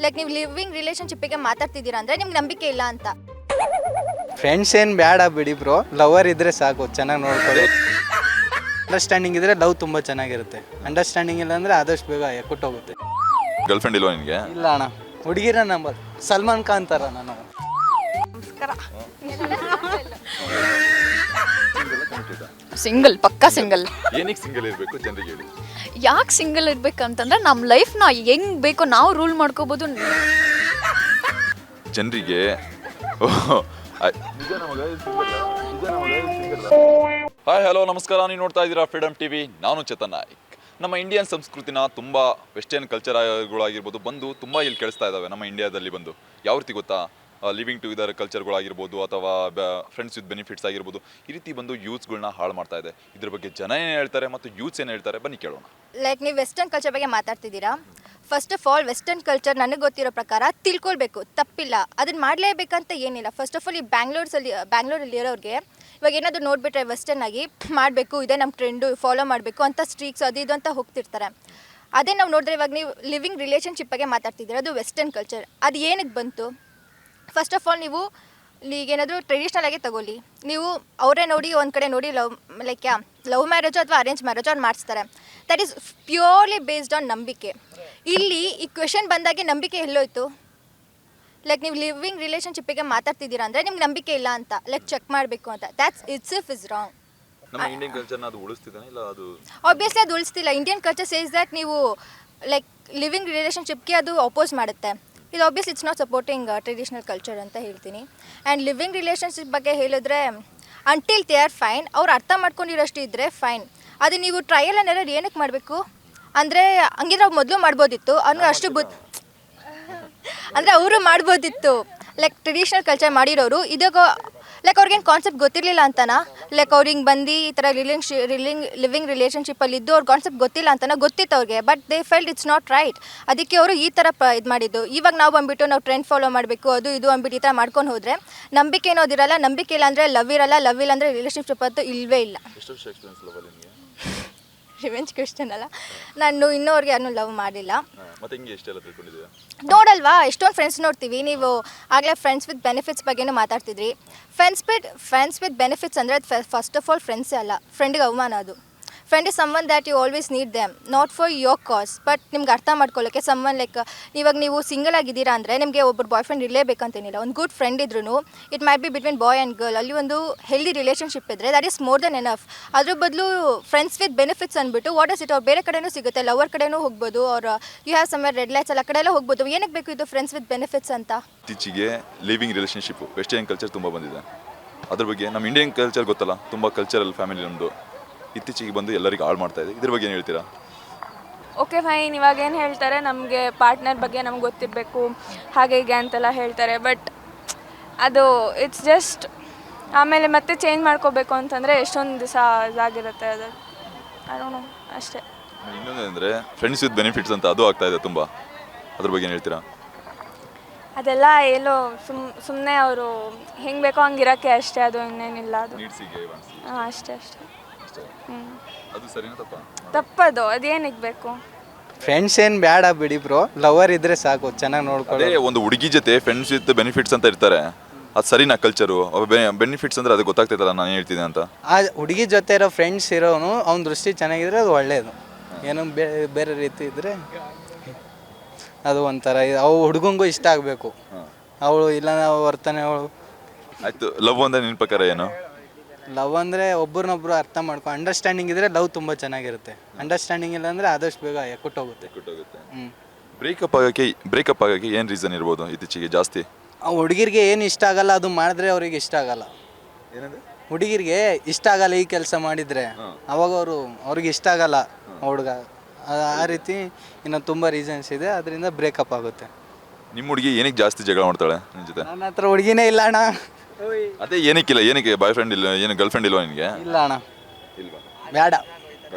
Like ನೀವು living ರಿಲೇಷನ್ಶಿಪ್ಪಿಗೆ ಮಾತಾಡ್ತಿದ್ದೀರಾ ಅಂದರೆ ನಿಮ್ಗೆ ನಂಬಿಕೆ ಇಲ್ಲ ಅಂತ. ಫ್ರೆಂಡ್ಸ್ ಏನು ಬೇಡ ಬಿಡಿ ಬ್ರೋ, ಲವರ್ ಇದ್ದರೆ ಸಾಕು, ಚೆನ್ನಾಗಿ ನೋಡ್ಕೊಳ್ಳಿ. ಅಂಡರ್ಸ್ಟ್ಯಾಂಡಿಂಗ್ ಇದ್ದರೆ ಲವ್ ತುಂಬ ಚೆನ್ನಾಗಿರುತ್ತೆ. ಅಂಡರ್ಸ್ಟ್ಯಾಂಡಿಂಗ್ ಇಲ್ಲ ಅಂದರೆ ಆದಷ್ಟು ಬೇಗ ಎಕ್ಕುಟ್ಟೋಗುತ್ತೆ. ಗರ್ಲ್ ಫ್ರೆಂಡ್ ಇಲ್ವಾ ನಿನಗೆ? ಇಲ್ಲ ಅಣ್ಣ, ಹುಡುಗಿರ ನಂಬರ್ ಸಲ್ಮಾನ್ ಖಾನ್ ಥರ ನಾನು. ಸಿಂಗಲ್, ಪಕ್ಕಾ ಸಿಂಗಲ್. ಏನಕ್ಕೆ ಸಿಂಗಲ್ ಇರಬೇಕು ಜನರಿಗೆ ಹೇಳಿ? ಯಾಕೆ ಸಿಂಗಲ್ ಇರ್ಬೇಕಂತಂದ್ರೆ ನಮ್ಮ ಲೈಫ್ನ ಹೆಂಗ್ ಬೇಕೋ ನಾವು ರೂಲ್ ಮಾಡ್ಕೋಬೋದು. ಜನರಿಗೆ ಹಾಯ್ ಹಲೋ ನಮಸ್ಕಾರ, ನೀವು ನೋಡ್ತಾ ಇದ್ದೀರಾ ಫ್ರೀಡಮ್ ಟಿವಿ. ನಾನು ಚೇತನ್ ನಾಯ್ಕ್. ನಮ್ಮ ಇಂಡಿಯನ್ ಸಂಸ್ಕೃತಿನ ತುಂಬ ವೆಸ್ಟರ್ನ್ ಕಲ್ಚರ್ಗಳಾಗಿರ್ಬೋದು ಬಂದು ತುಂಬ ಇಲ್ಲಿ ಕೇಳಿಸ್ತಾ ಇದ್ದಾವೆ ನಮ್ಮ ಇಂಡಿಯಾದಲ್ಲಿ ಬಂದು. ಯಾವ ರೀತಿ ಗೊತ್ತಾ, ಲಿವಿಂಗ್ ಟುಗೆದರ್ ಕಲ್ಚರ್ಗಳಾಗಿರ್ಬೋದು ಅಥವಾ ಫ್ರೆಂಡ್ಸ್ ವಿತ್ ಬೆನಿಫಿಟ್ಸ್ ಆಗಿರ್ಬೋದು, ಈ ರೀತಿ ಬಂದು ಯೂತ್ಸ್ಗಳನ್ನ ಹಾಳು ಮಾಡ್ತಾ ಇದೆ. ಇದ್ರ ಬಗ್ಗೆ ಜನ ಏನು ಹೇಳ್ತಾರೆ ಮತ್ತು ಯೂತ್ಸ್ ಏನು ಹೇಳ್ತಾರೆ ಬನ್ನಿ ಕೇಳೋಣ. ಲೈಕ್ ನೀವು ವೆಸ್ಟರ್ನ್ ಕಲ್ಚರ್ ಬಗ್ಗೆ ಮಾತಾಡ್ತಿದ್ದೀರಾ. First of all western culture ನನಗೆ ಗೊತ್ತಿರೋ ಪ್ರಕಾರ ತಿಳ್ಕೊಳ್ಬೇಕು, ತಪ್ಪಿಲ್ಲ, ಅದನ್ನು ಮಾಡಲೇಬೇಕಂತ ಏನಿಲ್ಲ. ಫಸ್ಟ್ ಆಫ್ ಆಲ್ ಈ ಬ್ಯಾಂಗ್ಳೂರಲ್ಲಿ ಇರೋರಿಗೆ ಇವಾಗ ಏನಾದರೂ ನೋಡಿಬಿಟ್ರೆ ವೆಸ್ಟರ್ನ್ ಆಗಿ ಮಾಡಬೇಕು, ಇದೇ ನಮ್ಮ ಟ್ರೆಂಡು, ಫಾಲೋ ಮಾಡಬೇಕು ಅಂತ ಸ್ಟ್ರೀಕ್ಸ್ ಅದು ಇದು ಅಂತ ಹೋಗ್ತಿರ್ತಾರೆ. ಅದೇ ನಾವು ನೋಡಿದ್ರೆ ಇವಾಗ ನೀವು ಲಿವಿಂಗ್ ರಿಲೇಷನ್ಶಿಪ್ ಬಗ್ಗೆ ಮಾತಾಡ್ತಿದ್ದೀರಾ, ಅದು ವೆಸ್ಟರ್ನ್ ಕಲ್ಚರ್. ಅದು ಏನಕ್ಕೆ ಬಂತು? ಫಸ್ಟ್ ಆಫ್ ಆಲ್ ನೀವು ಈಗೇನಾದರೂ ಟ್ರೆಡಿಷ್ನಲ್ ಆಗಿ ತಗೊಳ್ಳಿ, ನೀವು ಅವರೇ ನೋಡಿ ಒಂದು ಕಡೆ ನೋಡಿ ಲವ್ ಮ್ಯಾರೇಜು ಅಥವಾ ಅರೇಂಜ್ ಮ್ಯಾರೇಜು ಅವ್ರು ಮಾಡಿಸ್ತಾರೆ. That is purely based on ನಂಬಿಕೆ. ಇಲ್ಲಿ ಈ ಕ್ವೆಶನ್ ಬಂದಾಗೆ ನಂಬಿಕೆ ಎಲ್ಲೋಯ್ತು? ಲೈಕ್ ನೀವು ಲಿವಿಂಗ್ ರಿಲೇಷನ್ಶಿಪ್ಪಿಗೆ ಮಾತಾಡ್ತಿದ್ದೀರಾ ಅಂದರೆ ನಿಮ್ಗೆ ನಂಬಿಕೆ ಇಲ್ಲ ಅಂತ, ಲೈಕ್ ಚೆಕ್ ಮಾಡಬೇಕು ಅಂತ. That's it's is wrong. ನಮ್ಮ ಇಂಡಿಯನ್ ಕಲ್ಚರ್ನ ಅದು ಉಳಿಸ್ತಿದ್ದಾನೆ ಇಲ್ಲ ಅದು? ಆಬ್ವಿಯಸ್ಲಿ ಅದು ಉಳಿಸ್ತಿಲ್ಲ. ಇಂಡಿಯನ್ ಕಲ್ಚರ್ ಸೇಸ್ ದ್ಯಾಟ್ ನೀವು ಲೈಕ್ ಲಿವಿಂಗ್ ರಿಲೇಷನ್ಶಿಪ್ಗೆ ಅದು ಅಪೋಸ್ ಮಾಡುತ್ತೆ. ಇದು obviously it's not supporting traditional culture ಅಂತ ಹೇಳ್ತೀನಿ. ಆ್ಯಂಡ್ ಲಿವಿಂಗ್ ರಿಲೇಷನ್ಶಿಪ್ ಬಗ್ಗೆ ಹೇಳಿದ್ರೆ ಅಂಟಿಲ್ ದೇ ಆರ್ ಫೈನ್, ಅವ್ರು ಅರ್ಥ ಮಾಡ್ಕೊಂಡಿರೋಷ್ಟು ಇದ್ದರೆ ಫೈನ್. ಅದು ನೀವು ಟ್ರಯಲ್ ಆ್ಯಂಡ್ ಎರರ್ ಏನಕ್ಕೆ ಮಾಡಬೇಕು ಅಂದರೆ, ಹಂಗಿದ್ರೆ ಅವ್ರು ಮೊದಲು ಮಾಡ್ಬೋದಿತ್ತು. ಅವ್ನಿಗೆ ಅಷ್ಟು ಅಂದರೆ ಅವರು ಮಾಡ್ಬೋದಿತ್ತು. ಲೈಕ್ ಟ್ರೆಡಿಷ್ನಲ್ ಕಲ್ಚರ್ ಮಾಡಿರೋರು ಇದಾಗ ಲೈಕ್ ಅವ್ರಿಗೇನು ಕಾನ್ಸೆಪ್ಟ್ ಗೊತ್ತಿರಲಿಲ್ಲ ಅಂತನಾ? ಲೈಕ್ ಅವ್ರು ಹಿಂಗೆ ಬಂದು ಈ ಥರ ಲಿವಿಂಗ್ ರಿಲೇಷನ್ಶಿಪ್ಪಲ್ಲಿ ಇದ್ದು ಅವ್ರ ಕಾನ್ಸೆಪ್ಟ್ ಗೊತ್ತಿಲ್ಲ ಅಂತನಾ? ಗೊತ್ತಿತ್ತು ಅವ್ರಿಗೆ, but they felt it's not right. ಅದಕ್ಕೆ ಅವರು ಈ ಥರ ಇದು ಮಾಡಿದ್ದು. ಇವಾಗ ನಾವು ಬಂದುಬಿಟ್ಟು ನಾವು ಟ್ರೆಂಡ್ ಫಾಲೋ ಮಾಡಬೇಕು, ಅದು ಇದು ಅಂದ್ಬಿಟ್ಟು ಈ ಥರ ಮಾಡ್ಕೊಂಡು ಹೋದರೆ ನಂಬಿಕೆ ಅನ್ನೋದಿರಲ್ಲ. ನಂಬಿಕೆ ಇಲ್ಲ ಅಂದರೆ ಲವ್ ಇರಲ್ಲ, ಲವ್ ಇಲ್ಲ ಅಂದರೆ ರಿಲೇಷನ್ಶಿಪ್ ಅಂತೂ ಇಲ್ಲವೇ ಇಲ್ಲ. ರಿವೆಂಜ್ ಕ್ವೆಶ್ಚನ್ ಅಲ್ಲ, ನಾನು ಇನ್ನೋರ್ಗೆ ಯಾರನ್ನೂ ಲವ್ ಮಾಡಿಲ್ಲ. ನೋಡಲ್ವಾ, ಎಷ್ಟೊಂದು ಫ್ರೆಂಡ್ಸ್ ನೋಡ್ತೀವಿ. ನೀವು ಆಗಲೇ ಫ್ರೆಂಡ್ಸ್ ವಿತ್ ಬೆನಿಫಿಟ್ಸ್ ಬಗ್ಗೆನೂ ಮಾತಾಡ್ತಿದ್ರಿ. ಫ್ರೆಂಡ್ಸ್ ವಿತ್ ಬೆನಿಫಿಟ್ಸ್ ಅಂದರೆ ಫಸ್ಟ್ ಆಫ್ ಆಲ್ ಫ್ರೆಂಡ್ಸೇ ಅಲ್ಲ, ಫ್ರೆಂಡಿಗೆ ಅವಮಾನ. ಅದು friend is someone that you always need them, not for your cause, but ನಿಮ್ಗೆ ಅರ್ಥ ಮಾಡ್ಕೊಳ್ಳೋಕ್ಕೆ ಸಮ್ವನ್. ಲೈಕ್ ಇವಾಗ ನೀವು ಸಿಂಗಲ್ ಆಗಿದ್ದೀರಾ ಅಂದರೆ ನಿಮಗೆ ಒಬ್ಬರು ಬಾಯ್ ಫ್ರೆಂಡ್ ಇರಲೇಬೇಕಂತೇನಿಲ್ಲ. ಒಂದು ಗುಡ್ ಫ್ರೆಂಡ್ ಇದ್ರೂ it might be between boy and girl, ಅಲ್ಲಿ ಒಂದು ಹೆಲ್ದಿ ರಿಲೇಷನ್ಶಿಪ್ ಇದ್ದರೆ that is more than enough. ಅದ್ರ ಬದಲು ಫ್ರೆಂಡ್ಸ್ ವಿತ್ ಬೆನಿಫಿಟ್ಸ್ ಅಂದ್ಬಿಟ್ಟು ವಾಟ್ ಇಸ್ ಇಟ್, ಅವ್ರು ಬೇರೆ ಕಡೆನೂ ಸಿಗುತ್ತೆ, ಲವರ್ ಕಡೆನೂ ಹೋಗ್ಬೋದು, ಅವ್ರು you have somewhere red lights ಎಲ್ಲ ಕಡೆ ಎಲ್ಲ ಹೋಗ್ಬೋದು. ಏನಕ್ಕೆ ಬೇಕು ಇದು ಫ್ರೆಂಡ್ಸ್ ವಿತ್ ಬೆನಿಫಿಟ್ಸ್ ಅಂತ? ಇತ್ತೀಚೆಗೆ ಲಿವಿಂಗ್ ರಿಲೇಷನ್ಶಿಪ್ ವೆಸ್ಟರ್ನ್ ಕಲ್ಚರ್ ತುಂಬ ಬಂದಿದೆ. ಅದ್ರ ಬಗ್ಗೆ ನಮ್ಮ ಇಂಡಿಯನ್ ಕಲ್ಚರ್ ಗೊತ್ತಲ್ಲ, ತುಂಬ ಕಲ್ಚರಲ್ ಫ್ಯಾಮಿಲಿ ನಮ್ಮದು, ಇತ್ತೀಚೆಗೆ ಬಂದು ಎಲ್ಲರಿಗೂ ಹಾಳು ಮಾಡ್ತಾ ಇದೆ. ಇದ್ರ ಬಗ್ಗೆ ಏನು ಹೇಳ್ತೀರಾ? ಓಕೆ ಫೈನ್, ಇವಾಗ ಏನು ಹೇಳ್ತಾರೆ, ನಮಗೆ ಪಾರ್ಟ್ನರ್ ಬಗ್ಗೆ ನಮ್ಗೆ ಗೊತ್ತಿರಬೇಕು ಹಾಗೆ ಹೀಗೆ ಅಂತೆಲ್ಲ ಹೇಳ್ತಾರೆ. ಬಟ್ ಅದು ಇಟ್ಸ್ ಜಸ್ಟ್ ಆಮೇಲೆ ಮತ್ತೆ ಚೇಂಜ್ ಮಾಡ್ಕೋಬೇಕು ಅಂತಂದರೆ ಎಷ್ಟೊಂದು ದಿವಸ ಇದಾಗಿರುತ್ತೆ. ಅದು ಅಡೋಣ ಅಷ್ಟೇ. ಇನ್ನೊಂದು ಅಂದರೆ ಫ್ರೆಂಡ್ಸ್ ವಿತ್ ಬೆನಿಫಿಟ್ಸ್ ಅಂತ ಅದು ಆಗ್ತಾ ಇದೆ ತುಂಬ, ಅದ್ರ ಬಗ್ಗೆ ಏನು ಹೇಳ್ತೀರಾ? ಅದೆಲ್ಲ ಎಲ್ಲೋ ಸುಮ್ಮನೆ ಅವರು ಹೆಂಗೆ ಬೇಕೋ ಹಂಗೆ ಇರೋಕ್ಕೆ ಅಷ್ಟೇ, ಅದು ಇನ್ನೇನಿಲ್ಲ. ಅದು ಹಾಂ ಅಷ್ಟೇ. ಅದು ಸರಿನಾ ತಪ್ಪಾ? ತಪ್ಪದು, ಅದೇನಿಗೆ ಬೇಕು? ಫ್ರೆಂಡ್ಸ್ ಏನು ಬೇಡ ಬಿಡಿ ಬ್ರೋ, ಲವರ್ ಇದ್ದರೆ ಸಾಕು, ಚೆನ್ನಾಗಿ ನೋಡ್ಕೊಳ್ಳಿ. ಒಂದು ಹುಡುಗಿ ಜೊತೆ ಫ್ರೆಂಡ್ಸ್ ವಿತ್ ಬೆನಿಫಿಟ್ಸ್ ಅಂತ ಇರ್ತಾರೆ, ಅದು ಸರಿನಾ ಕಲ್ಚರು? ಬೆನಿಫಿಟ್ಸ್ ಅಂದರೆ ಅದು ಗೊತ್ತಾಗ್ತೈತಲ್ಲ ನಾನು ಹೇಳ್ತೀನಿ ಅಂತ. ಆ ಹುಡುಗಿ ಜೊತೆ ಇರೋ ಫ್ರೆಂಡ್ಸ್ ಇರೋನು ಅವ್ನ ದೃಷ್ಟಿ ಚೆನ್ನಾಗಿದ್ರೆ ಅದು ಒಳ್ಳೆಯದು. ಏನೋ ಬೇರೆ ರೀತಿ ಇದ್ದರೆ ಅದು ಒಂಥರ ಅವು ಹುಡುಗಂಗೂ ಇಷ್ಟ ಆಗಬೇಕು. ಅವಳು ಇಲ್ಲ ವರ್ತನೆ ಅವಳು. ಆಯಿತು, ಲವ್ ಅಂದರೆ ನಿನ್ನ ಪ್ರಕಾರ ಏನು? ಲವ್ ಅಂದರೆ ಒಬ್ಬರನ್ನೊಬ್ರು ಅರ್ಥ ಮಾಡ್ಕೊ, ಅಂಡರ್ಸ್ಟ್ಯಾಂಡಿಂಗ್ ಇದ್ದರೆ ಲವ್ ತುಂಬ ಚೆನ್ನಾಗಿರುತ್ತೆ. ಅಂಡರ್ಸ್ಟ್ಯಾಂಡಿಂಗ್ ಇಲ್ಲ ಅಂದರೆ ಆದಷ್ಟು ಬೇಗ ಎಕ್ಕುಟ್ಟೋಗುತ್ತೆ. ಬ್ರೇಕಪ್ ಆಗೋಕ್ಕೆ ಏನು ರೀಸನ್ ಇರ್ಬೋದು ಇತ್ತೀಚೆಗೆ ಜಾಸ್ತಿ? ಆ ಹುಡುಗಿರಿಗೆ ಏನು ಇಷ್ಟ ಆಗಲ್ಲ ಅದು ಮಾಡಿದ್ರೆ ಅವ್ರಿಗೆ ಇಷ್ಟ ಆಗಲ್ಲ. ಏನಂದರೆ ಹುಡುಗಿರಿಗೆ ಇಷ್ಟ ಆಗಲ್ಲ ಈ ಕೆಲಸ ಮಾಡಿದರೆ, ಅವಾಗ ಅವ್ರಿಗೆ ಇಷ್ಟ ಆಗಲ್ಲ ಹುಡುಗ. ಆ ರೀತಿ ಇನ್ನು ತುಂಬ ರೀಸನ್ಸ್ ಇದೆ, ಅದರಿಂದ ಬ್ರೇಕಪ್ ಆಗುತ್ತೆ. ನಿಮ್ಮ ಹುಡುಗಿ ಏನಕ್ಕೆ ಜಾಸ್ತಿ ಜಗಳ ಮಾಡ್ತಾಳೆ ನಿನ್ನ ಜೊತೆ? ನನ್ನ ಹತ್ರ ಹುಡುಗಿನೇ ಇಲ್ಲ ಅಣ್ಣ. ಅದೇ ಏನಕ್ಕಿಲ್ಲ, ಏನಕ್ಕೆ ಬಾಯ್ ಫ್ರೆಂಡ್ ಇಲ್ಲ, ಏನು ಗರ್ಲ್ ಫ್ರೆಂಡ್ ಇಲ್ವಾ ನಿನಗೆ? ಇಲ್ಲ ಅಣ್ಣ, ಬೇಡ,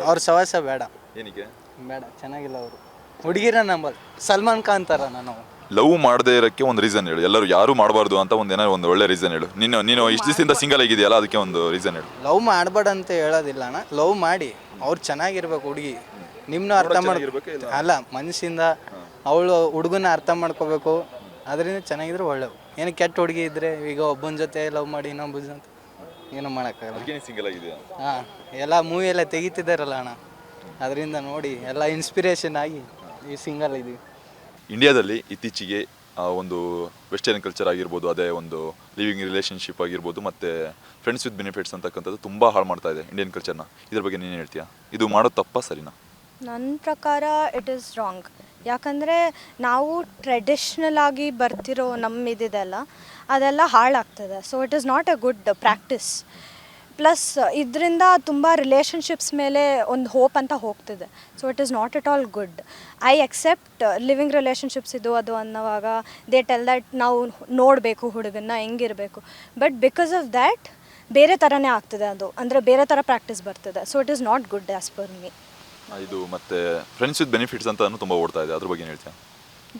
ಅವ್ರ ಸವಾಸ ಬೇಡ. ಏನಕ್ಕೆ ಬೇಡ, ಚೆನ್ನಾಗಿಲ್ಲ ಅವರು. ಹುಡುಗಿರ ನಂಬರ್ ಸಲ್ಮಾನ್ ಖಾನ್ ಥರ ನಾನು. ಲವ್ ಮಾಡದೇ ಇರೋಕ್ಕೆ ಒಂದು ರೀಸನ್ ಹೇಳು. ಎಲ್ಲರೂ ಯಾರು ಮಾಡಬಾರ್ದು ಅಂತ ಏನಾದ್ರು ಒಂದು ಒಳ್ಳೆ ರೀಸನ್ ಹೇಳು. ನೀನು ಇಷ್ಟು ದಿವಸದಿಂದ ಸಿಂಗಲ್ ಆಗಿದೆಯಲ್ಲ, ಅದಕ್ಕೆ ಒಂದು ರೀಸನ್ ಹೇಳು. ಲವ್ ಮಾಡಬೇಡ ಅಂತ ಹೇಳೋದಿಲ್ಲ ಅಣ್ಣ, ಲವ್ ಮಾಡಿ ಅವ್ರು ಚೆನ್ನಾಗಿರ್ಬೇಕು ಹುಡುಗಿ. ನಿಮ್ಮನ್ನು ಅರ್ಥ ಮಾಡ್ಬೇಕು ಅಲ್ಲ, ಮನಸ್ಸಿಂದ ಅವಳು ಹುಡುಗನ ಅರ್ಥ ಮಾಡ್ಕೋಬೇಕು, ಅದರಿಂದ ಚೆನ್ನಾಗಿದ್ರೆ ಒಳ್ಳೆವು. ಏನು ಕೆಟ್ಟ ಹುಡುಗಿ ಇದ್ದರೆ ಈಗ ಒಬ್ಬನ ಜೊತೆ ಲವ್ ಮಾಡಿ ಇನ್ನೊಬ್ಬನ ಜೊತೆ ಏನೂ ಮಾಡೋಕ್ಕಾಗಲ್ಲ. ಅದಕ್ಕೆ ಸಿಂಗಲ್ ಆಗಿದೆಯಾ? ಹಾಂ, ಎಲ್ಲ ಮೂವಿ ಎಲ್ಲ ತೆಗಿತಿದ್ದಾರಲ್ಲ ಅಣ್ಣ, ಅದರಿಂದ ನೋಡಿ ಎಲ್ಲ ಇನ್ಸ್ಪಿರೇಷನ್ ಆಗಿ ಈ ಸಿಂಗಲ್ ಇದೀವಿ. ಇಂಡಿಯಾದಲ್ಲಿ ಇತ್ತೀಚೆಗೆ ಒಂದು ವೆಸ್ಟರ್ನ್ ಕಲ್ಚರ್ ಆಗಿರ್ಬೋದು, ಅದೇ ಒಂದು ಲಿವಿಂಗ್ ರಿಲೇಷನ್ಶಿಪ್ ಆಗಿರ್ಬೋದು, ಮತ್ತು ಫ್ರೆಂಡ್ಸ್ ವಿತ್ ಬೆನಿಫಿಟ್ಸ್ ಅಂತಕ್ಕಂಥದ್ದು ತುಂಬ ಹಾಳು ಮಾಡ್ತಾ ಇದೆ ಇಂಡಿಯನ್ ಕಲ್ಚರ್ನ. ಇದ್ರ ಬಗ್ಗೆ ನೀನು ಹೇಳ್ತೀಯಾ? ಇದು ಮಾಡೋದು ತಪ್ಪಾ ಸರಿನಾ? ನನ್ನ ಪ್ರಕಾರ ಇಟ್ ಈಸ್ ರಾಂಗ್. ಯಾಕಂದರೆ ನಾವು ಟ್ರೆಡಿಷ್ನಲ್ ಆಗಿ ಬರ್ತಿರೋ ನಮ್ಮ ಇದಿದೆಲ್ಲ ಅದೆಲ್ಲ ಹಾಳಾಗ್ತದೆ. So it is not a good practice. Plus ಇದರಿಂದ ತುಂಬ ರಿಲೇಷನ್ಶಿಪ್ಸ್ ಮೇಲೆ ಒಂದು ಹೋಪ್ ಅಂತ ಹೋಗ್ತಿದೆ. So it is not at all good. I accept living relationships ಇದು ಅದು ಅನ್ನೋವಾಗ ದೇ ಟೆಲ್ ದ್ಯಾಟ್ ನಾವು ನೋಡಬೇಕು ಹುಡುಗನ್ನ ಹೆಂಗಿರಬೇಕು. ಬಟ್ ಬಿಕಾಸ್ ಆಫ್ ದ್ಯಾಟ್ ಬೇರೆ ಥರನೇ ಆಗ್ತದೆ, ಅದು ಅಂದರೆ ಬೇರೆ ಥರ ಪ್ರಾಕ್ಟೀಸ್ ಬರ್ತದೆ. So it is not good as per me. ಇದು ಮತ್ತು ಫ್ರೆಂಡ್ಸ್ ವಿತ್ ಬೆನಿಫಿಟ್ಸ್ ಅಂತ ತುಂಬ ಓಡ್ತಾ ಇದೆ, ಅದ್ರ ಬಗ್ಗೆ ಏನು ಹೇಳ್ತೀಯಾ?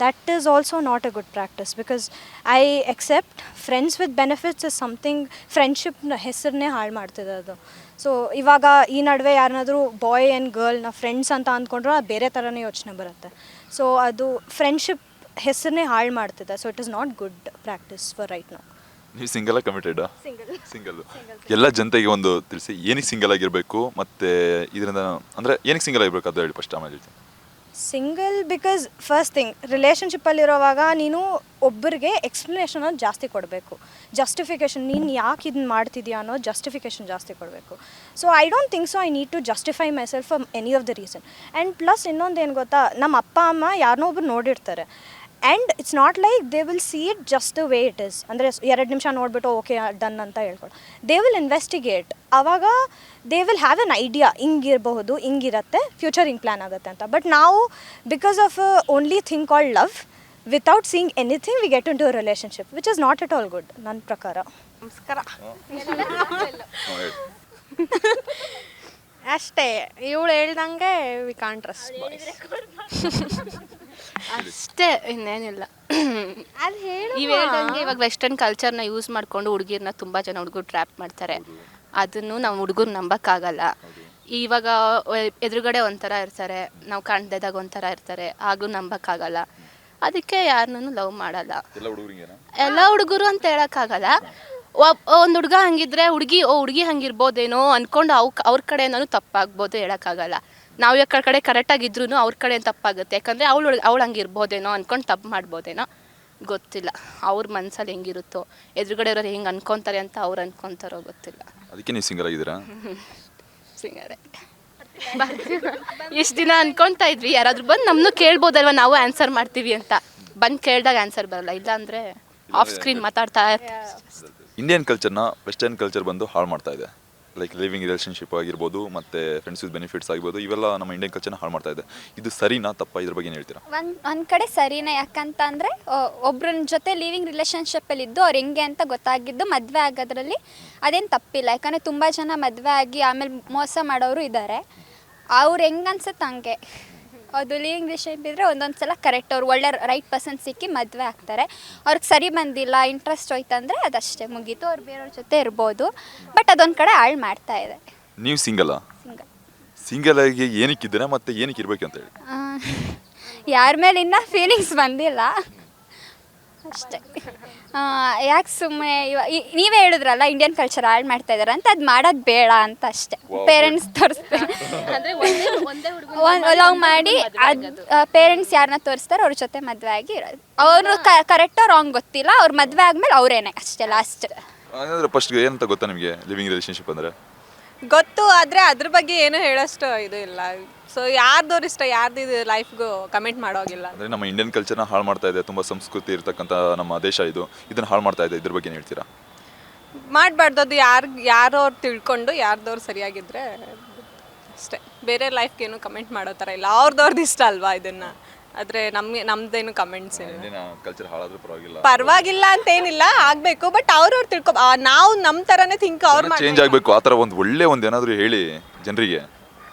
That is also not a good practice because I accept friends with benefits is something ಫ್ರೆಂಡ್ಶಿಪ್ನ ಹೆಸರನ್ನೇ ಹಾಳು ಮಾಡ್ತಿದೆ ಅದು. ಸೊ ಇವಾಗ ಈ ನಡುವೆ ಯಾರನ್ನಾದರೂ ಬಾಯ್ ಆ್ಯಂಡ್ ಗರ್ಲ್ನ ಫ್ರೆಂಡ್ಸ್ ಅಂತ ಅಂದ್ಕೊಂಡ್ರೆ ಅದು ಬೇರೆ ಥರನೇ ಯೋಚನೆ ಬರುತ್ತೆ. ಸೊ ಅದು ಫ್ರೆಂಡ್ಶಿಪ್ ಹೆಸರನ್ನೇ ಹಾಳು ಮಾಡ್ತಿದೆ. So it is not good practice for right now. ನೀವು ಸಿಂಗಲ್ ಕಮಿಟೆಡಾ? ಸಿಂಗಲ್. ಎಲ್ಲ ಜನತೆಗೆ ಒಂದು ತಿಳಿಸಿ, ಏನಕ್ಕೆ ಸಿಂಗಲ್ ಆಗಿರಬೇಕು, ಮತ್ತು ಇದರಿಂದ ಅಂದರೆ ಏನಕ್ಕೆ ಸಿಂಗಲ್ ಆಗಿರಬೇಕು ಅದು ಹೇಳಿ ಫಸ್ಟ್, ಆಮೇಲೆ ಹೇಳ್ತೀನಿ. ಸಿಂಗಲ್ ಬಿಕಾಸ್ ಫಸ್ಟ್ ಥಿಂಗ್ ರಿಲೇಷನ್ಶಿಪ್ಪಲ್ಲಿರೋವಾಗ ನೀನು ಒಬ್ಬರಿಗೆ ಎಕ್ಸ್ಪ್ಲನೇಷನ್ ಅನ್ನೋದು ಜಾಸ್ತಿ ಕೊಡಬೇಕು. ಜಸ್ಟಿಫಿಕೇಷನ್, ನೀನು ಯಾಕೆ ಇದನ್ನ ಮಾಡ್ತಿದ್ಯಾ ಅನ್ನೋ ಜಸ್ಟಿಫಿಕೇಷನ್ ಜಾಸ್ತಿ ಕೊಡಬೇಕು. So I don't think so I need to justify myself for any of the reason. And plus ಇನ್ನೊಂದು ಏನು ಗೊತ್ತಾ, ನಮ್ಮ ಅಪ್ಪ ಅಮ್ಮ ಯಾರನ್ನೋ ಒಬ್ರು ನೋಡಿರ್ತಾರೆ. And it's not like they will see it just the way it is. ಅಂದರೆ 2 ನಿಮಿಷ ನೋಡಿಬಿಟ್ಟು ಓಕೆ ಡನ್ ಅಂತ ಹೇಳ್ಕೊಂಡು ದೇ ವಿಲ್ ಇನ್ವೆಸ್ಟಿಗೇಟ್. ಆವಾಗ they will have an idea, ಹಿಂಗಿರಬಹುದು, ಹಿಂಗಿರುತ್ತೆ, ಫ್ಯೂಚರ್ ಹಿಂಗೆ ಪ್ಲ್ಯಾನ್ ಆಗುತ್ತೆ ಅಂತ. ಬಟ್ ನಾವು because of only thing called love without seeing anything we get into a relationship which is not at all good ನನ್ನ ಪ್ರಕಾರ. ನಮಸ್ಕಾರ. ಅಷ್ಟೇ, ಇವಳು ಹೇಳ್ದಂಗೆ ವಿ ಕಾಂಟ್ ಟ್ರಸ್ಟ್ ಬಾಯ್ಸ್ ಅಷ್ಟೇ, ಇನ್ನೇನಿಲ್ಲ. ಅದು ಇವು ಹೇಳ್ದಂಗೆ ಇವಾಗ ವೆಸ್ಟರ್ನ್ ಕಲ್ಚರ್ನ ಯೂಸ್ ಮಾಡಿಕೊಂಡು ಹುಡುಗಿರನ್ನ ತುಂಬ ಜನ ಹುಡುಗರು ಟ್ರ್ಯಾಪ್ ಮಾಡ್ತಾರೆ. ಅದನ್ನು ನಾವು ಹುಡುಗರು ನಂಬಕ್ಕಾಗಲ್ಲ. ಇವಾಗ ಎದುರುಗಡೆ ಒಂಥರ ಇರ್ತಾರೆ, ನಾವು ಕಾಣ್ದಿದ್ದಾಗ ಒಂಥರ ಇರ್ತಾರೆ, ಹಾಗೂ ನಂಬಕ್ಕಾಗಲ್ಲ. ಅದಕ್ಕೆ ಯಾರನ್ನೂ ಲವ್ ಮಾಡಲ್ಲ. ಎಲ್ಲ ಹುಡುಗರು ಅಂತ ಹೇಳೋಕ್ಕಾಗಲ್ಲ. ಒಂದು ಹುಡುಗ ಹಂಗಿದ್ರೆ ಹುಡುಗಿ ಹಂಗಿರ್ಬೋದೇನೋ ಅಂದ್ಕೊಂಡು ಅವ್ರ ಕಡೆಯಿಂದನೂ ತಪ್ಪಾಗ್ಬೋದು, ಹೇಳೋಕ್ಕಾಗಲ್ಲ. ನಾವು ಯಾಕೆ ಕಡೆ ಕರೆಕ್ಟಾಗಿದ್ರು ಅವ್ರ ಕಡೆ ತಪ್ಪಾಗುತ್ತೆ. ಯಾಕಂದರೆ ಅವಳು ಹಂಗಿರ್ಬೋದೇನೋ ಅಂದ್ಕೊಂಡು ತಪ್ಪು ಮಾಡ್ಬೋದೇನೋ ಗೊತ್ತಿಲ್ಲ. ಅವ್ರ ಮನಸ್ಸಲ್ಲಿ ಹೆಂಗಿರುತ್ತೋ, ಎದುರುಗಡೆ ಇರೋರು ಹೆಂಗೆ ಅನ್ಕೊತಾರೆ ಅಂತ ಅವ್ರು ಅನ್ಕೊತಾರೋ ಗೊತ್ತಿಲ್ಲ. ಅದಕ್ಕೆ ನೀವು ಸಿಂಗಲ್ ಆಗಿದ್ದೀರಾ? ಸಿಂಗಲ್ ಇಷ್ಟು ದಿನ ಅನ್ಕೊತಾ ಇದ್ವಿ, ಯಾರಾದ್ರೂ ಬಂದು ನಮ್ಮನ್ನು ಕೇಳ್ಬೋದಲ್ವ, ನಾವು ಆನ್ಸರ್ ಮಾಡ್ತೀವಿ ಅಂತ. ಬಂದು ಕೇಳಿದಾಗ ಆನ್ಸರ್ ಬರಲ್ಲ, ಇಲ್ಲಾಂದರೆ ಆಫ್ ಸ್ಕ್ರೀನ್ ಮಾತಾಡ್ತಾ ಇರ್ತೀವಿ. ಇಂಡಿಯನ್ ಕಲ್ಚರ್ನ ವೆಸ್ಟರ್ನ್ ಕಲ್ಚರ್ ಬಂದು ಹಾಳು ಮಾಡ್ತಾ ಇದೆ. ಲೈಕ್ ಲಿವಿಂಗ್ ರಿಲೇಷನ್ಶಿಪ್ ಆಗಿರ್ಬೋದು, ಮತ್ತು ಫ್ರೆಂಡ್ಸ್ ವಿತ್ ಬೆನಿಫಿಟ್ಸ್ ಆಗಿರ್ಬೋದು, ಇವೆಲ್ಲ ನಮ್ಮ ಇಂಡಿಯನ್ ಕಲ್ಚರ್ನ ಹಾಳು ಮಾಡ್ತಾ ಇದೆ. ಇದು ಸರಿನಾ ತಪ್ಪಾ? ಇದ್ರ ಬಗ್ಗೆ ಏನು ಹೇಳ್ತೀರಾ? ಒಂದು ಕಡೆ ಸರಿನೇ. ಯಾಕಂತ ಅಂದರೆ ಒಬ್ರನ್ನ ಜೊತೆ ಲಿವಿಂಗ್ ರಿಲೇಷನ್ಶಿಪ್ಪಲ್ಲಿ ಇದ್ದು ಅವ್ರು ಹೆಂಗೆ ಅಂತ ಗೊತ್ತಾಗಿದ್ದು ಮದುವೆ ಆಗೋದ್ರಲ್ಲಿ ಅದೇನು ತಪ್ಪಿಲ್ಲ. ಯಾಕಂದರೆ ತುಂಬ ಜನ ಮದುವೆ ಆಗಿ ಆಮೇಲೆ ಮೋಸ ಮಾಡೋರು ಇದ್ದಾರೆ. ಅವ್ರು ಹೆಂಗೆ ಅನ್ಸುತ್ತೆ ಹಂಗೆ. ಅದು ಲಿವಿಂಗ್ ರಿಲೇಷನ್ಶಿಪ್ ಇದ್ದರೆ ಒಂದೊಂದು ಸಲ ಕರೆಕ್ಟ್ ಅವ್ರು ಒಳ್ಳೆ ರೈಟ್ ಪರ್ಸನ್ ಸಿಕ್ಕಿ ಮದುವೆ ಆಗ್ತಾರೆ. ಅವ್ರಿಗೆ ಸರಿ ಬಂದಿಲ್ಲ, ಇಂಟ್ರೆಸ್ಟ್ ಹೋಯ್ತಂದರೆ ಅದಷ್ಟೇ ಮುಗೀತು, ಅವ್ರು ಬೇರೆಯವ್ರ ಜೊತೆ ಇರ್ಬೋದು. ಬಟ್ ಅದೊಂದು ಕಡೆ ಹಾಳು ಮಾಡ್ತಾ ಇದೆ. ನೀವು ಸಿಂಗಲ್ ಆಗಿ ಏನಕ್ಕಿದ್ದೀರಾ ಮತ್ತು ಏನಕ್ಕೆ ಇರಬೇಕು ಅಂತ ಹೇಳಿ? ಯಾರ ಮೇಲೆ ಇನ್ನೂ ಫೀಲಿಂಗ್ಸ್ ಬಂದಿಲ್ಲ ಅಷ್ಟೇ. ಯಾಕೆ ಸುಮ್ಮನೆ ನೀವೇ ಹೇಳಿದ್ರಲ್ಲ ಇಂಡಿಯನ್ ಕಲ್ಚರ್ ಹಾಳು ಮಾಡ್ತಾ ಇದ್ದಾರೆ ಅಂತ, ಅದು ಮಾಡೋದು ಬೇಡ ಅಂತ ಅಷ್ಟೇ. ಪೇರೆಂಟ್ಸ್ ತೋರಿಸ್ತಾರೆ, ಲವ್ ಮಾಡಿ ಅದು ಪೇರೆಂಟ್ಸ್ ಯಾರನ್ನ ತೋರಿಸ್ತಾರೆ ಅವ್ರ ಜೊತೆ ಮದುವೆ ಆಗಿ ಇರೋದು. ಅವರು ಕರೆಕ್ಟೋ ರಾಂಗ್ ಗೊತ್ತಿಲ್ಲ, ಅವ್ರು ಮದುವೆ ಆದಮೇಲೆ ಅವರೇನೆ ಅಷ್ಟೇ ಲಾಸ್ಟ್. ಹಾಗಾದ್ರೆ ಫಸ್ಟ್ ಏನಂತ ಗೊತ್ತಾ ನಿಮಗೆ ಲಿವಿಂಗ್ ರಿಲೇಷನ್ಶಿಪ್ ಅಂದರೆ? ಗೊತ್ತು, ಆದರೆ ಅದ್ರ ಬಗ್ಗೆ ಏನು ಹೇಳೋಷ್ಟು ಇದು ಇಲ್ಲ. ಸೊ ಯಾರ್ದವ್ರು ಇಷ್ಟ, ಯಾರ್ದು ಲೈಫ್ಗೂ ಕಮೆಂಟ್ ಮಾಡೋಗಿಲ್ಲ. ಅಂದರೆ ನಮ್ಮ ಇಂಡಿಯನ್ ಕಲ್ಚರ್ನ ಹಾಳು ಮಾಡ್ತಾ ಇದೆ. ತುಂಬ ಸಂಸ್ಕೃತಿ ಇರ್ತಕ್ಕಂಥ ನಮ್ಮ ದೇಶ ಇದು, ಇದನ್ನು ಹಾಳು ಮಾಡ್ತಾ ಇದೆ. ಇದ್ರ ಬಗ್ಗೆ ಏನು ಹೇಳ್ತೀರಾ? ಮಾಡಬಾರ್ದು. ಅದು ಯಾರವ್ರು ತಿಳ್ಕೊಂಡು ಯಾರ್ದವ್ರು ಸರಿಯಾಗಿದ್ದರೆ ಅಷ್ಟೇ. ಬೇರೆ ಲೈಫ್ಗೇನು ಕಮೆಂಟ್ ಮಾಡೋ ಥರ ಇಲ್ಲ. ಅವ್ರದವ್ರದ್ದು ಇಷ್ಟ ಅಲ್ವಾ ಇದನ್ನು. ಆದರೆ ನಮ್ದೇನು ಕಮೆಂಟ್ಸ್ ಇಲ್ಲ. ಕಲ್ಚರ್ ಹಾಳಾದ್ರೂ ಪರವಾಗಿಲ್ಲ ಅಂತೇನಿಲ್ಲ, ಆಗಬೇಕು. ಬಟ್ ಅವ್ರವ್ರು ತಿಳ್ಕೊ, ನಾವು ನಮ್ಮ ಥರನೇ ಥಿಂಕ್ ಅವ್ರು ಚೇಂಜ್ ಆಗಬೇಕು. ಆ ಥರ ಒಂದು ಒಳ್ಳೆ ಒಂದು ಏನಾದರೂ ಹೇಳಿ ಜನರಿಗೆ.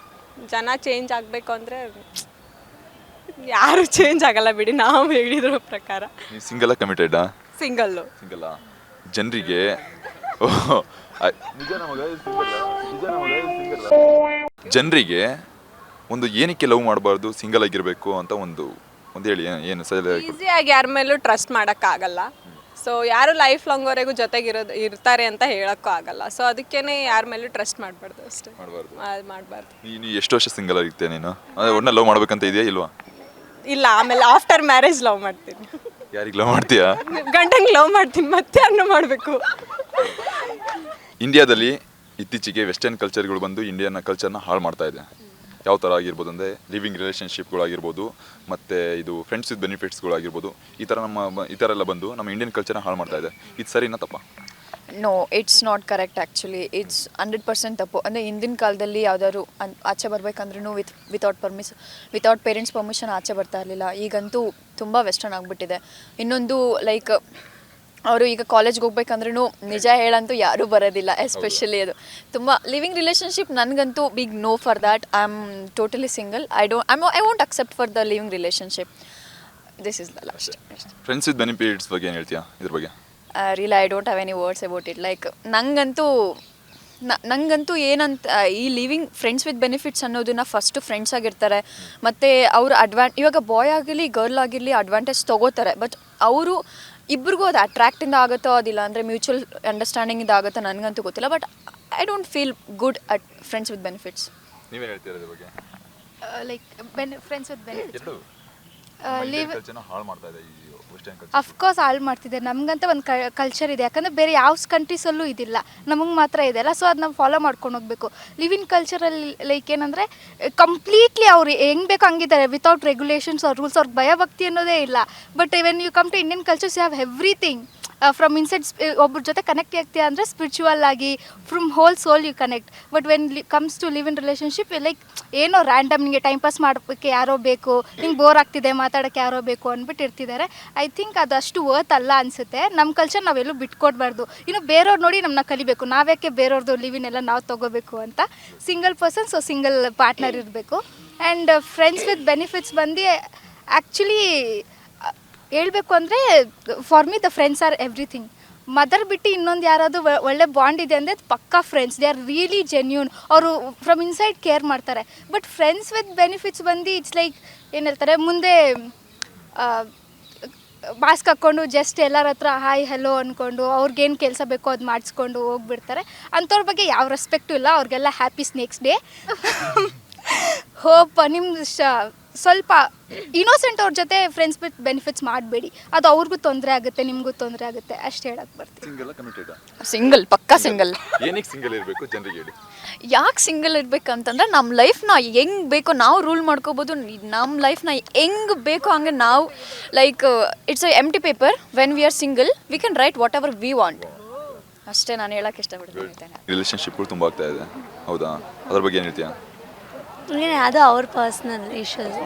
ಜನ ಚೇಂಜ್ ಆಗಬೇಕು ಅಂದರೆ ಯಾರು ಚೇಂಜ್ ಆಗಲ್ಲ ಬಿಡಿ, ನಾವು ಹೇಳಿದ್ರ ಪ್ರಕಾರ. ನೀವು ಸಿಂಗಲ್ ಕಮಿಟೆಡಾ? ಸಿಂಗಲ್ಲು. ಸಿಂಗಲ್ಲ. ಜನರಿಗೆ ಜನರಿಗೆ ಒಂದು ಏನಕ್ಕೆ ಲವ್ ಮಾಡಬಾರ್ದು, ಸಿಂಗಲ್ ಆಗಿರಬೇಕು ಅಂತ ಒಂದು ಒಂದು ಹೇಳಿ ಏನು ಸಜೆಸ್ಟ್ ಈಸಿಯಾಗಿ ಯಾರ ಮೇಲೂ ಟ್ರಸ್ಟ್ ಮಾಡೋಕ್ಕಾಗಲ್ಲ. ಸೊ ಯಾರು ಲೈಫ್ ಲಾಂಗ್ವರೆಗೂ ಜೊತೆಗಿರೋದು ಇರ್ತಾರೆ ಅಂತ ಹೇಳೋಕ್ಕೂ ಆಗಲ್ಲ. ಸೊ ಅದಕ್ಕೇ ಯಾರ ಮೇಲೂ ಟ್ರಸ್ಟ್ ಮಾಡಬಾರ್ದು ಅಷ್ಟೇ. ಮಾಡಬಾರ್ದು. ನೀನು ಎಷ್ಟು ವರ್ಷ ಸಿಂಗಲ್ ಆಗಿರ್ತೀಯ ನೀನು? ಅದೇ ಒಳ್ಳೆ ಲವ್ ಮಾಡ್ಬೇಕಂತ ಇದೆಯಾ ಇಲ್ವಾ? ಇಲ್ಲ, ಆಮೇಲೆ ಆಫ್ಟರ್ ಮ್ಯಾರೇಜ್ ಲವ್ ಮಾಡ್ತೀನಿ. ಯಾರಿಗೆ ಲವ್ ಮಾಡ್ತೀಯಾ? ಗಂಡಂಗೆ ಲವ್ ಮಾಡ್ತೀನಿ, ಮತ್ತೆ ಯಾರನ್ನೂ ಮಾಡಬೇಕು. ಇಂಡಿಯಾದಲ್ಲಿ ಇತ್ತೀಚೆಗೆ ವೆಸ್ಟರ್ನ್ ಕಲ್ಚರ್ಗಳು ಬಂದು ಇಂಡಿಯನ್ ಕಲ್ಚರ್ನ ಹಾಳು ಮಾಡ್ತಾ ಇದೆ. ಯಾವ ಥರ ಆಗಿರ್ಬೋದು ಅಂದರೆ ಲಿವಿಂಗ್ ರಿಲೇಷನ್ಶಿಪ್ಗಳಾಗಿರ್ಬೋದು, ಮತ್ತು ಇದು ಫ್ರೆಂಡ್ಸ್ ವಿತ್ ಬೆನಿಫಿಟ್ಸ್ಗಳಾಗಿರ್ಬೋದು, ಈ ಥರ ಎಲ್ಲ ಬಂದು ನಮ್ಮ ಇಂಡಿಯನ್ ಕಲ್ಚರ್ನ ಹಾಳು ಮಾಡ್ತಾ ಇದೆ. ಇದು ಸರಿನಾ ತಪ್ಪಾ? No, it's not correct. Actually it's 100% ತಪ್ಪು. ಅಂದರೆ ಹಿಂದಿನ ಕಾಲದಲ್ಲಿ ಯಾವ್ದಾದ್ರು ಆಚೆ ಬರ್ಬೇಕಂದ್ರೂ ವಿತೌಟ್ ಪೇರೆಂಟ್ಸ್ ಪರ್ಮಿಷನ್ ಆಚೆ ಬರ್ತಾ ಇರಲಿಲ್ಲ. ಈಗಂತೂ ತುಂಬ ವೆಸ್ಟರ್ನ್ ಆಗಿಬಿಟ್ಟಿದೆ. ಇನ್ನೊಂದು ಲೈಕ್ ಅವರು ಈಗ ಕಾಲೇಜ್ಗೆ ಹೋಗ್ಬೇಕಂದ್ರೂ ನಿಜ ಹೇಳಂತೂ ಯಾರೂ ಬರೋದಿಲ್ಲ. ಎಸ್ಪೆಷಲಿ ಅದು ತುಂಬ ಲಿವಿಂಗ್ ರಿಲೇಷನ್ಶಿಪ್ ನನಗಂತೂ big no for that. I am totally single. I won't accept for the living relationship. This is the last. Friends with benefits ಬಗ್ಗೆ ಏನು ಹೇಳ್ತೀಯಾ ಇದ್ರ ಬಗ್ಗೆ? Really I don't have any words about it. Like ನಂಗಂತೂ ಏನಂತ ಈ living friends with benefits ಅನ್ನೋದನ್ನ first friends ಆಗಿರ್ತಾರೆ, ಮತ್ತು ಅವರು ಇವಾಗ ಬಾಯ್ ಆಗಿರಲಿ ಗರ್ಲ್ ಆಗಿರಲಿ ಅಡ್ವಾಂಟೇಜ್ ತೊಗೋತಾರೆ. ಬಟ್ ಅವರು ಇಬ್ರಿಗೂ ಅದು ಅಟ್ರಾಕ್ಟಿಂದ ಆಗುತ್ತೋ ಅದಿಲ್ಲ ಅಂದರೆ ಮ್ಯೂಚುವಲ್ ಅಂಡರ್ಸ್ಟ್ಯಾಂಡಿಂಗಿಂದ ಆಗುತ್ತೋ ನನಗಂತೂ ಗೊತ್ತಿಲ್ಲ. But I don't feel good at friends with benefits. ನೀವೇನು ಹೇಳ್ತೀರಾ ಇದ್ರ ಬಗ್ಗೆ? ಲೈಕ್ ಫ್ರೆಂಡ್ಸ್ ವಿತ್ ಬೆನಿಫಿಟ್ಸ್ ಹಾಳು ಮಾಡ್ತಾ ಇದೆ ಈ ವೆಸ್ಟರ್ನ್ ಕಲ್ಚರ್. ಅಫ್ಕೋರ್ಸ್ ಹಾಳು ಮಾಡ್ತಿದೆ. ನಮಗಂತ ಒಂದು ಕಲ್ಚರ್ ಇದೆ, ಯಾಕಂದರೆ ಬೇರೆ ಯಾವ ಕಂಟ್ರೀಸಲ್ಲೂ ಇದಿಲ್ಲ, ನಮಗೆ ಮಾತ್ರ ಇದೆಲ್ಲ. ಸೊ ಅದು ನಾವು ಫಾಲೋ ಮಾಡ್ಕೊಂಡು ಹೋಗಬೇಕು. ಲಿವಿಂಗ್ ಕಲ್ಚರಲ್ಲಿ ಲೈಕ್ ಏನಂದರೆ ಕಂಪ್ಲೀಟ್ಲಿ ಅವ್ರು ಹೆಂಗೆ ಬೇಕು ಹಂಗಿದ್ದಾರೆ, ವಿತೌಟ್ ರೆಗ್ಯುಲೇಷನ್ಸ್ ಆರ್ ರೂಲ್ಸ್. ಅವ್ರಿಗೆ ಭಯಭಕ್ತಿ ಅನ್ನೋದೇ ಇಲ್ಲ. But when you come to Indian cultures you have everything from inside. ಒಬ್ಬರ ಜೊತೆ ಕನೆಕ್ಟ್ ಆಗ್ತೀಯ ಅಂದರೆ ಸ್ಪಿರಿಚುವಲ್ ಆಗಿ from whole soul you connect. But when comes to live in relationship like ಏನೋ ರ್ಯಾಂಡಮ್ ನಿಮಗೆ ಟೈಮ್ ಪಾಸ್ ಮಾಡೋಕ್ಕೆ ಯಾರೋ ಬೇಕು, ನಿಂಗೆ ಬೋರ್ ಆಗ್ತಿದೆ ಮಾತಾಡೋಕ್ಕೆ ಯಾರೋ ಬೇಕು ಅಂದ್ಬಿಟ್ಟು ಇರ್ತಿದ್ದಾರೆ. ಐ ಥಿಂಕ್ ಅದು ಅಷ್ಟು ವರ್ತ್ ಅಲ್ಲ ಅನಿಸುತ್ತೆ. ನಮ್ಮ ಕಲ್ಚರ್ ನಾವೆಲ್ಲೂ ಬಿಟ್ಕೊಡ್ಬಾರ್ದು. ಇನ್ನು ಬೇರೆಯವ್ರು ನೋಡಿ ನಮ್ಮನ್ನ ಕಲಿಬೇಕು. ನಾವ್ಯಾಕೆ ಬೇರೆಯವ್ರದ್ದು ಲಿವಿನೆಲ್ಲ ನಾವು ತೊಗೋಬೇಕು ಅಂತ. Single person, so single partner ಇರಬೇಕು. ಆ್ಯಂಡ್ ಫ್ರೆಂಡ್ಸ್ ವಿತ್ ಬೆನಿಫಿಟ್ಸ್ ಬಂದು ಆ್ಯಕ್ಚುಲಿ ಹೇಳ್ಬೇಕು ಅಂದರೆ for me the friends R everything. Mother ಬಿಟ್ಟು ಇನ್ನೊಂದು ಯಾರಾದರೂ ಒಳ್ಳೆ ಬಾಂಡ್ ಇದೆ ಅಂದರೆ ಪಕ್ಕಾ friends. They are really genuine. ಅವರು ಫ್ರಮ್ ಇನ್ಸೈಡ್ ಕೇರ್ ಮಾಡ್ತಾರೆ. ಬಟ್ ಫ್ರೆಂಡ್ಸ್ ವಿತ್ ಬೆನಿಫಿಟ್ಸ್ ಬಂದು ಇಟ್ಸ್ ಲೈಕ್ ಏನು ಹೇಳ್ತಾರೆ, ಮುಂದೆ ಮಾಸ್ಕ್ ಹಾಕ್ಕೊಂಡು ಜಸ್ಟ್ ಎಲ್ಲರ ಹತ್ರ ಹಾಯ್ ಹೆಲೋ ಅಂದ್ಕೊಂಡು ಅವ್ರಿಗೇನು ಕೆಲಸ ಬೇಕೋ ಅದು ಮಾಡಿಸ್ಕೊಂಡು ಹೋಗ್ಬಿಡ್ತಾರೆ. ಅಂಥವ್ರ ಬಗ್ಗೆ ಯಾವ ರೆಸ್ಪೆಕ್ಟು ಇಲ್ಲ. ಅವ್ರಿಗೆಲ್ಲ ಹ್ಯಾಪಿ ಸ್ನೇಕ್ಸ್ ಡೇ. ಹೋಪ್ ನಿಮ್ಮ ಸ್ವಲ್ಪ ಇನೋಸೆಂಟ್ ಅವ್ರ ಜೊತೆ ಫ್ರೆಂಡ್ಸ್ ವಿತ್ ಬೆನಿಫಿಟ್ಸ್ ಮಾಡಬೇಡಿ. ಅದು ಅವ್ರಿಗೂ ತೊಂದರೆ ಆಗುತ್ತೆ, ನಿಮಗೂ ತೊಂದರೆ ಆಗುತ್ತೆ. ಅಷ್ಟು ಹೇಳಕ್ಕೆ ಬರ್ತೀನಿ. ಸಿಂಗಲ್, ಪಕ್ಕಾ ಸಿಂಗಲ್. ಏನಕ್ಕೆ ಸಿಂಗಲ್ ಇರಬೇಕು ಜನರಿಗೆ ಹೇಳಿ? ಯಾಕೆ ಸಿಂಗಲ್ ಇರಬೇಕಂತಂದ್ರೆ ನಮ್ಮ ಲೈಫ್ನ ಹೆಂಗೆ ಬೇಕೋ ನಾವು ರೂಲ್ ಮಾಡ್ಕೋಬೋದು. ನಮ್ಮ ಲೈಫ್ನ ಹೆಂಗೆ ಬೇಕೋ ಹಂಗೆ ನಾವು like it's a empty paper. When we are single we can write what ever we want. ಅಷ್ಟೇ ನಾನು ಹೇಳಕ್ಕೆ ಇಷ್ಟಪಡ್ತೀನಿ. ರಿಲೇಷನ್ಶಿಪ್ಗಳು ತುಂಬ ಆಗ್ತಾ ಇದೆ, ಹೌದಾ? ಅದ್ರ ಬಗ್ಗೆ ಏನು ಹೇಳ್ತೀಯಾ? ಅದು ಅವ್ರ ಪರ್ಸ್ನಲ್ ಇಶ್ಯೂಸ್.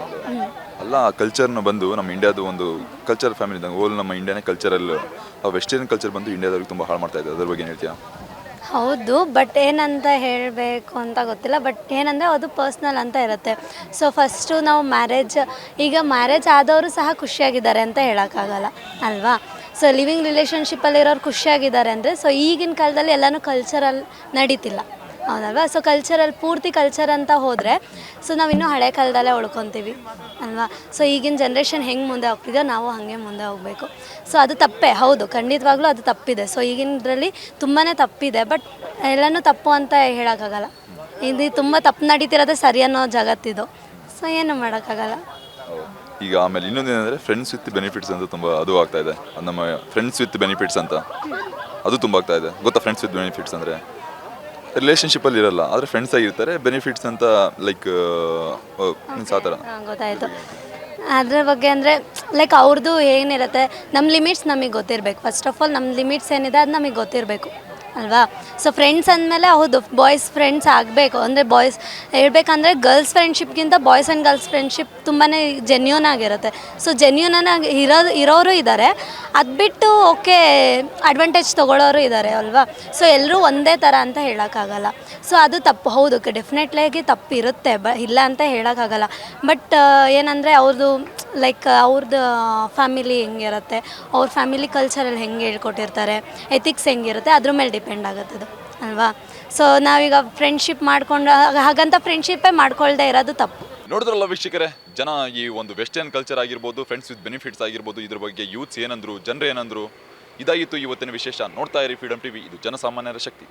ಅಲ್ಲ, ಕಲ್ಚರ್ನ ಬಂದು ನಮ್ಮ ಇಂಡಿಯಾದು ಒಂದು ಕಲ್ಚರ್ ಫ್ಯಾಮಿಲಿ ಇದ್ದಂಗೆ ಓಲ್ ನಮ್ಮ ಇಂಡಿಯಾನೇ ಕಲ್ಚರಲ್ಲಿ ವೆಸ್ಟರ್ನ್ ಕಲ್ಚರ್ ಬಂದು ಇಂಡಿಯಾದವ್ರಿಗೆ ತುಂಬ ಹಾಳು ಮಾಡ್ತಾ ಇದೆ. ಅದ್ರ ಬಗ್ಗೆ ಏನು ಹೇಳ್ತೀಯಾ? ಹೌದು, ಬಟ್ ಏನಂತ ಹೇಳಬೇಕು ಅಂತ ಗೊತ್ತಿಲ್ಲ. ಬಟ್ ಏನಂದರೆ ಅದು ಪರ್ಸ್ನಲ್ ಅಂತ ಇರುತ್ತೆ. ಸೊ ಫಸ್ಟು ನಾವು ಈಗ ಮ್ಯಾರೇಜ್ ಆದವರು ಸಹ ಖುಷಿಯಾಗಿದ್ದಾರೆ ಅಂತ ಹೇಳೋಕ್ಕಾಗಲ್ಲ ಅಲ್ವಾ? ಸೊ ಲಿವಿಂಗ್ ರಿಲೇಷನ್ಶಿಪ್ಪಲ್ಲಿರೋರು ಖುಷಿಯಾಗಿದ್ದಾರೆ ಅಂದರೆ ಸೊ ಈಗಿನ ಕಾಲದಲ್ಲಿ ಎಲ್ಲನೂ ಕಲ್ಚರಲ್ ನಡೀತಿಲ್ಲ, ಹೌದಲ್ವಾ? ಸೊ ಪೂರ್ತಿ ಕಲ್ಚರ್ ಅಂತ ಹೋದರೆ ಸೊ ನಾವಿನ್ನೂ ಹಳೆ ಕಾಲದಲ್ಲೇ ಉಳ್ಕೊತೀವಿ ಅಲ್ವಾ? ಸೊ ಈಗಿನ ಜನ್ರೇಷನ್ ಹೆಂಗೆ ಮುಂದೆ ಹೋಗ್ತಿದೆಯೋ ನಾವು ಹಾಗೆ ಮುಂದೆ ಹೋಗಬೇಕು. ಸೊ ಅದು ತಪ್ಪೇ, ಹೌದು, ಖಂಡಿತವಾಗ್ಲೂ ಅದು ತಪ್ಪಿದೆ. ಸೊ ಈಗಿನದ್ರಲ್ಲಿ ತುಂಬಾ ತಪ್ಪಿದೆ. ಬಟ್ ಎಲ್ಲನೂ ತಪ್ಪು ಅಂತ ಹೇಳೋಕ್ಕಾಗಲ್ಲ. ಇದು ತುಂಬ ತಪ್ಪು ನಡೀತಿರೋದೇ ಸರಿ ಅನ್ನೋ ಜಗತ್ತಿದು. ಸೊ ಏನು ಮಾಡೋಕ್ಕಾಗಲ್ಲ. ಈಗ ಆಮೇಲೆ ಇನ್ನೊಂದೇನೆಂದರೆ ಫ್ರೆಂಡ್ಸ್ ವಿತ್ ಬೆನಿಫಿಟ್ಸ್ ಅಂತ ತುಂಬ ಅದು ಆಗ್ತಾ ಇದೆ. ನಮ್ಮ ಫ್ರೆಂಡ್ಸ್ ವಿತ್ ಬೆನಿಫಿಟ್ಸ್ ಅಂತ ಅದು ತುಂಬ ಆಗ್ತಾ ಇದೆ. ಗೊತ್ತಾ ಫ್ರೆಂಡ್ಸ್ ವಿತ್ ಬೆನಿಫಿಟ್ಸ್ ಅಂದರೆ? ರಿಲೇಷನ್ಶಿಪ್ಪಲ್ಲಿ ಇರಲ್ಲ, ಆದರೆ ಫ್ರೆಂಡ್ಸ್ ಆಗಿರ್ತಾರೆ. ಬೆನಿಫಿಟ್ಸ್ ಅಂತ ಲೈಕ್ ಮೀನ್ಸ್ ಆ ಥರ. ಗೊತ್ತಾಯಿತು. ಅದ್ರ ಬಗ್ಗೆ ಅಂದರೆ ಲೈಕ್ ಅವ್ರದ್ದು ಏನಿರುತ್ತೆ, ನಮ್ಮ ಲಿಮಿಟ್ಸ್ ನಮಗೆ ಗೊತ್ತಿರಬೇಕು. ಫಸ್ಟ್ ಆಫ್ ಆಲ್ ನಮ್ಮ ಲಿಮಿಟ್ಸ್ ಏನಿದೆ ಅದು ನಮಗೆ ಗೊತ್ತಿರಬೇಕು ಅಲ್ವಾ? ಸೊ ಫ್ರೆಂಡ್ಸ್ ಅಂದಮೇಲೆ ಹೌದು ಬಾಯ್ಸ್ ಫ್ರೆಂಡ್ಸ್ ಆಗಬೇಕು. ಅಂದರೆ ಬಾಯ್ಸ್ ಹೇಳ್ಬೇಕಂದ್ರೆ ಗರ್ಲ್ಸ್ ಫ್ರೆಂಡ್ಶಿಪ್ಗಿಂತ ಬಾಯ್ಸ್ ಆ್ಯಂಡ್ ಗರ್ಲ್ಸ್ ಫ್ರೆಂಡ್ಶಿಪ್ ತುಂಬಾ ಜೆನ್ಯೂನ್ ಆಗಿರುತ್ತೆ. ಸೊ ಜೆನ್ಯೂನಾಗಿ ಇರೋರು ಇದ್ದಾರೆ, ಅದು ಬಿಟ್ಟು ಓಕೆ ಅಡ್ವಾಂಟೇಜ್ ತೊಗೊಳ್ಳೋರು ಇದ್ದಾರೆ ಅಲ್ವಾ? ಸೊ ಎಲ್ಲರೂ ಒಂದೇ ಥರ ಅಂತ ಹೇಳೋಕ್ಕಾಗಲ್ಲ. ಸೊ ಅದು ತಪ್ಪು, ಹೌದು, ಡೆಫಿನೆಟ್ಲಾಗಿ ತಪ್ಪು ಇರುತ್ತೆ, ಇಲ್ಲ ಅಂತ ಹೇಳೋಕ್ಕಾಗಲ್ಲ. ಬಟ್ ಏನಂದರೆ ಅವ್ರದ್ದು ಲೈಕ್ ಅವ್ರದ್ದು ಫ್ಯಾಮಿಲಿ ಹೆಂಗಿರುತ್ತೆ, ಅವ್ರ ಫ್ಯಾಮಿಲಿ ಕಲ್ಚರಲ್ಲಿ ಹೆಂಗೆ ಹೇಳ್ಕೊಟ್ಟಿರ್ತಾರೆ, ಎಥಿಕ್ಸ್ ಹೆಂಗಿರುತ್ತೆ, ಅದ್ರ ಮೇಲೆ ಡಿಪೆಂಡ್ ಆಗುತ್ತದು ಅಲ್ವಾ? ಸೊ ನಾವೀಗ ಫ್ರೆಂಡ್ಶಿಪ್ ಮಾಡ್ಕೊಂಡು ಹಾಗಂತ ಫ್ರೆಂಡ್ಶಿಪ್ಪೇ ಮಾಡ್ಕೊಳ್ದೇ ಇರೋದು ತಪ್ಪು. ನೋಡಿದ್ರಲ್ಲ ವೀಕ್ಷಕರೇ, ಜನ ಈ ಒಂದು ವೆಸ್ಟರ್ನ್ ಕಲ್ಚರ್ ಆಗಿರ್ಬೋದು, ಫ್ರೆಂಡ್ಸ್ ವಿತ್ ಬೆನಿಫಿಟ್ಸ್ ಆಗಿರ್ಬೋದು, ಇದ್ರ ಬಗ್ಗೆ ಯೂತ್ಸ್ ಏನಂದ್ರು, ಜನರು ಏನಂದ್ರು. ಇದಾಗಿತ್ತು ಇವತ್ತಿನ ವಿಶೇಷ. ನೋಡ್ತಾ ಇರಿ ಫ್ರೀಡಮ್ ಟಿವಿ, ಇದು ಜನಸಾಮಾನ್ಯರ ಶಕ್ತಿ.